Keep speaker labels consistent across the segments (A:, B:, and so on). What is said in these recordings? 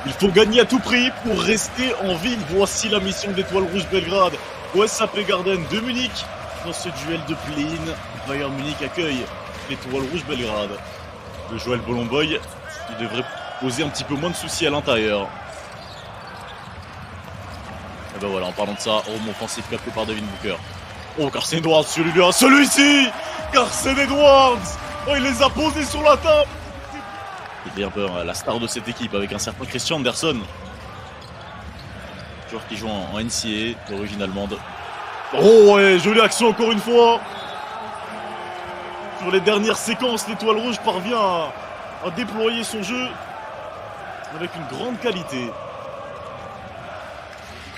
A: Il faut gagner à tout prix pour rester en vie. Voici la mission d'Étoile Rouge Belgrade au SAP Garden de Munich. Dans ce duel de play-in, Bayern Munich accueille l'Étoile Rouge Belgrade. Le Joël Bolomboy, il devrait poser un petit peu moins de soucis à l'intérieur. Et ben voilà, en parlant de ça, rebond offensif capté par Devin Booker. Oh, Carson Edwards, celui-ci Carson Edwards. Oh, il les a posés sur la table. Il est un peu la star de cette équipe avec un certain Christian Anderson. Joueur qui joue en NCAA, d'origine allemande. Oh ouais, jolie action encore une fois. Sur les dernières séquences, l'Étoile Rouge parvient à déployer son jeu avec une grande qualité.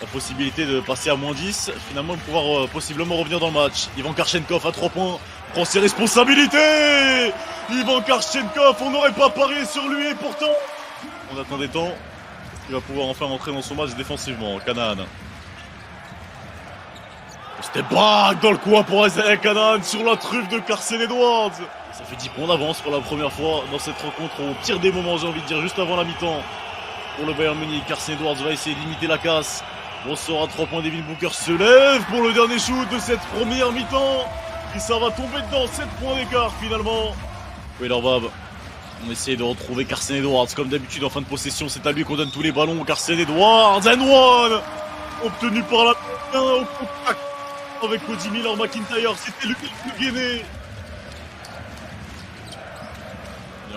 A: La possibilité de passer à moins 10, finalement de pouvoir possiblement revenir dans le match. Ivan Karchenkov à 3 points, prend ses responsabilités. Ivan Karchenkov, on n'aurait pas parié sur lui et pourtant, on attendait tant. Il va pouvoir enfin rentrer dans son match défensivement. Canaan. Step back dans le coin pour Isaiah Canaan sur la truffe de Carson Edwards. Ça fait 10 points d'avance pour la première fois dans cette rencontre au pire des moments, j'ai envie de dire, juste avant la mi-temps. Pour le Bayern Munich, Carson Edwards va essayer de limiter la casse. Ressort à 3 points, Devin Booker se lève pour le dernier shoot de cette première mi-temps. Et ça va tomber dedans, 7 points d'écart finalement. Wheelerbab, on essaie de retrouver Carson Edwards comme d'habitude en fin de possession. C'est à lui qu'on donne tous les ballons. Carson Edwards, and one obtenu par la au contact avec Cody Miller McIntyre. C'était lui le gainé.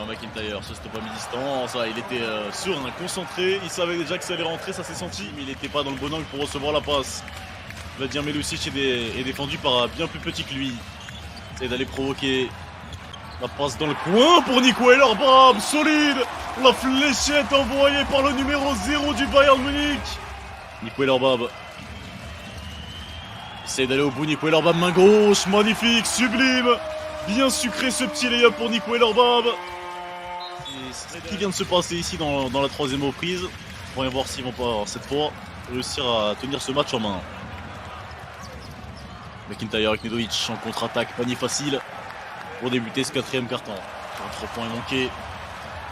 A: McIntyre se stoppe à mi-distance, il était sûr, concentré, il savait déjà que ça allait rentrer, ça s'est senti, mais il n'était pas dans le bon angle pour recevoir la passe. Vladimir Melusic est défendu par bien plus petit que lui. Il essaie d'aller provoquer la passe dans le coin pour Nico Weyler-Bab, solide. La fléchette envoyée par le numéro 0 du Bayern Munich. Nico Weyler-Bab essaie d'aller au bout, Nico Weyler-Bab, main gauche, magnifique, sublime. Bien sucré ce petit layup pour Nico Weyler-Bab. Ce qui vient de se passer ici dans la troisième reprise. On va voir s'ils vont pas cette fois réussir à tenir ce match en main. McIntyre avec Nedovic en contre-attaque, panier facile pour débuter ce quatrième carton. Un 3 points est manqué.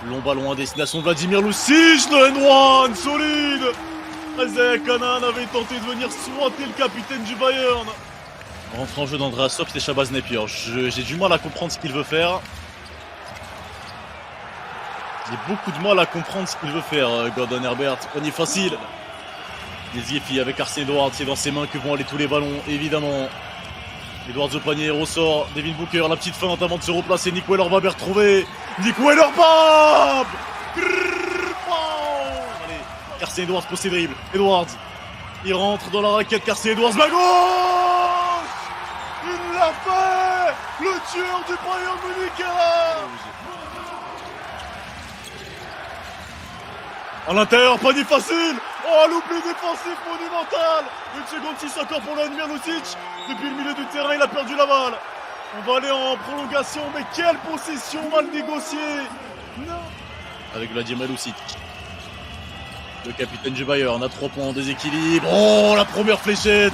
A: Long ballon à destination de Vladimir Lucic, le N1, solide. Isaiah Canaan avait tenté de venir swatter le capitaine du Bayern. Rentre en jeu d'Andreas Sops et Shabazz Napier. J'ai du mal à comprendre ce qu'il veut faire. J'ai beaucoup de mal à comprendre ce qu'il veut faire, Gordon Herbert. Panier facile. Desiefi avec Carson Edwards, c'est dans ses mains que vont aller tous les ballons, évidemment. Edwards au panier, ressort. Devin Booker, la petite feinte avant de se replacer. Nick Weyler-Bab est retrouvé. Nick Weyler-Bab. Allez, Carson Edwards pour ses dribbles. Edwards, il rentre dans la raquette. Carson Edwards, ma gauche. Il l'a fait. Le tueur du Bayern Munich. À l'intérieur, panier facile. Oh, l'oubli défensif monumental. Une seconde 6 encore pour Vladimir Lucic. Depuis le milieu du terrain, il a perdu la balle. On va aller en prolongation, mais quelle possession mal négociée. Non. Avec Vladimir Lucic. Le capitaine du Bayern a 3 points en déséquilibre. Oh, la première fléchette.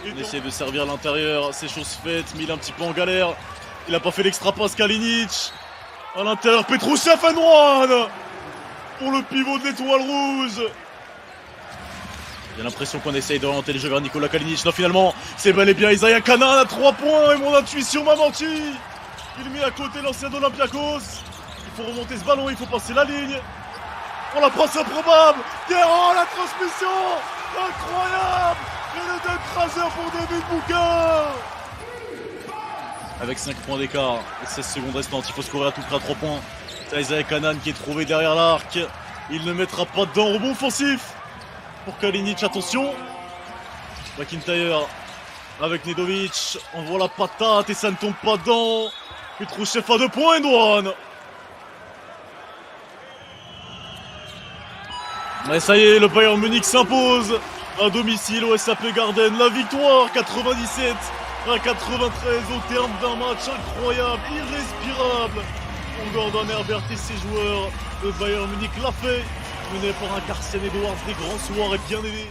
A: Il essaie de servir à l'intérieur, c'est chose faite, mais il est un petit peu en galère. Il n'a pas fait l'extra passe Kalinic. À l'intérieur, Petrouchev and one. Pour le pivot de l'Étoile Rouge. J'ai l'impression qu'on essaye d'orienter les jeux vers Nikola Kalinic. Non, finalement, c'est bel et bien Isaiah Canaan à 3 points et mon intuition m'a menti. Il met à côté l'ancien d'Olympiakos. Il faut remonter ce ballon, il faut passer la ligne. Oh, la passe improbable. Oh, la transmission. Incroyable. Et le dunk tracer pour Devin Booker. Avec 5 points d'écart et 16 secondes restantes, il faut scorer à tout près à 3 points. C'est Isaiah Canaan qui est trouvé derrière l'arc. Il ne mettra pas dedans, rebond offensif pour Kalinic, attention. McIntyre avec Nedovic, envoie la patate et ça ne tombe pas dedans. Petrouchev à 2 points, N1. Et ça y est, le Bayern Munich s'impose à domicile au SAP Garden. La victoire 97 à 93 au terme d'un match incroyable, irrespirable. Gordon Herbert et ses joueurs, le Bayern Munich l'a fait, mené par un Carson Edwards des grands soirs et bien aidé.